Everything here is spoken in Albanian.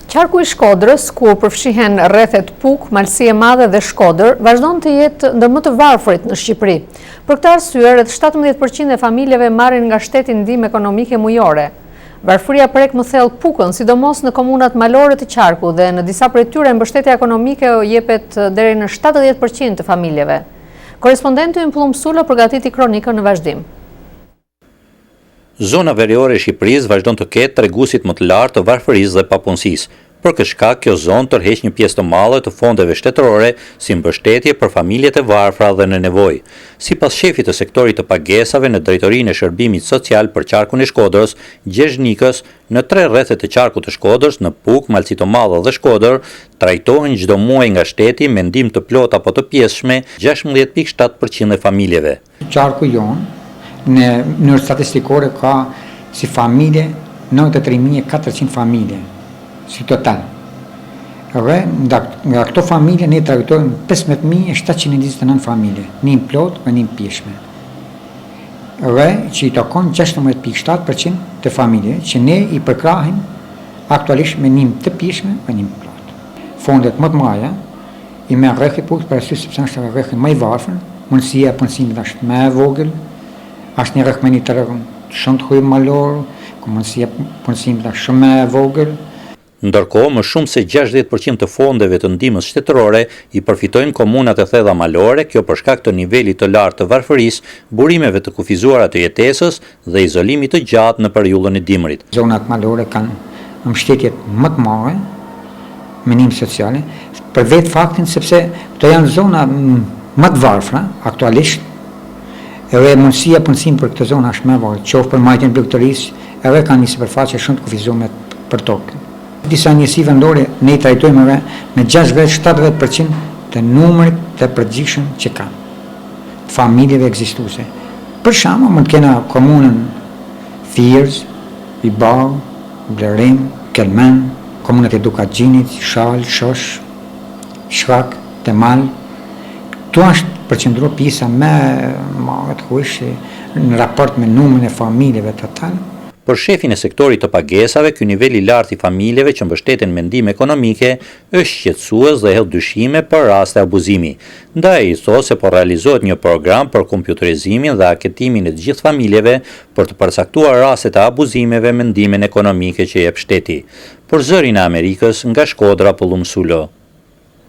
Qarku i Shkodrës, ku përfshihen rrethet Puk, Malësie Madhe dhe Shkodër, vazhdon të jetë ndër më të varfërit në Shqipëri. Për këtë arsye, rreth 17% e familjeve marrin nga shteti ndihmë ekonomike mujore. Varfëria prek më thellë Pukën, sidomos në komunat malore të qarku dhe në disa prej tyre mbështetja ekonomike jepet deri në 70% të familjeve. Korespondenti ynë Plumë Sulo përgatiti kronikën në vazhdim. Zona veriore e Shqipërisë vazhdon të ketë treguesit më të lartë të varfërisë dhe papunësisë. Për këtë shkak, kjo zonë tërheq një pjesë të madhe të fondeve shtetërore si mbështetje për familjet e varfra dhe në nevojë. Sipas shefit të sektorit të pagesave në Drejtorinë e Shërbimit Social për qarkun e Shkodrës, Gjergj Nikës, në 3 rrethe të qarkut të Shkodrës, në Puk, Malësi të Madhe dhe Shkodër, trajtohen çdo muaj nga shteti me ndihmë të plotë apo të pjesshme 16.7% e familjeve. Qarku jonë në mënyrë statistikore ka si familje 93.400 familje si total. Dhe nga këto familje ne trajtojmë 15.729 familje, njën plot dhe njën pjeshme. Dhe që i takon 16.7% të familje që ne i përkrahim aktualisht me njën të pjeshme dhe njën plot. Fondet më të maja i me rrethit Puk për arsye sepse është rrethit më i varfër, mundësia e punësimit është më e vogël. Është një rrethmeni të shumë të huaj malor, ku mundësia punësimit është shumë e vogël. Ndërkohë, më shumë se 60% të fondeve të ndihmës shtetërore i përfitojnë komunat e thella malore, kjo për shkak të nivelit të lartë të varfërisë, burimeve të kufizuara të jetesës dhe izolimit të gjatë në periudhën e dimrit. Zonat malore kanë mbështetjet më të mëdha me ndihmë sociale, për vetë faktin sepse këto janë zona më të varfra aktualisht. Edhe mundësia punësim për këtë zonë është më e vogël, qoftë për mbajtjen e bregëtorisë, edhe kanë një sipërfaqe shumë të kufizuar për tokë. Disa njësi vendore ne i trajtojmë edhe me 60-70% të numrit të përgjithshëm që kanë familjeve ekzistuese. Për shembull, mund të kena komunën Fiers, Ibau, Blerim, Kelmen, komunat e Dukaxhinit, Shal, Shosh, Shkak, Temal. Këtu është përqendruar pjesa më e huaj në raport me numrin e familjeve total. Për shefin e sektorit të pagesave, ky nivel i lartë i familjeve që mbështeten me ndihmë ekonomike është shqetësues dhe hedh dyshime për raste abuzimi. Ndaj i thotë se po realizohet një program për kompjuterizimin dhe aketimin e të gjithë familjeve për të përcaktuar rastet e abuzimeve me ndihmën ekonomike që jep shteti. Për Zërin e Amerikës, nga Shkodra, Plumë Sulo.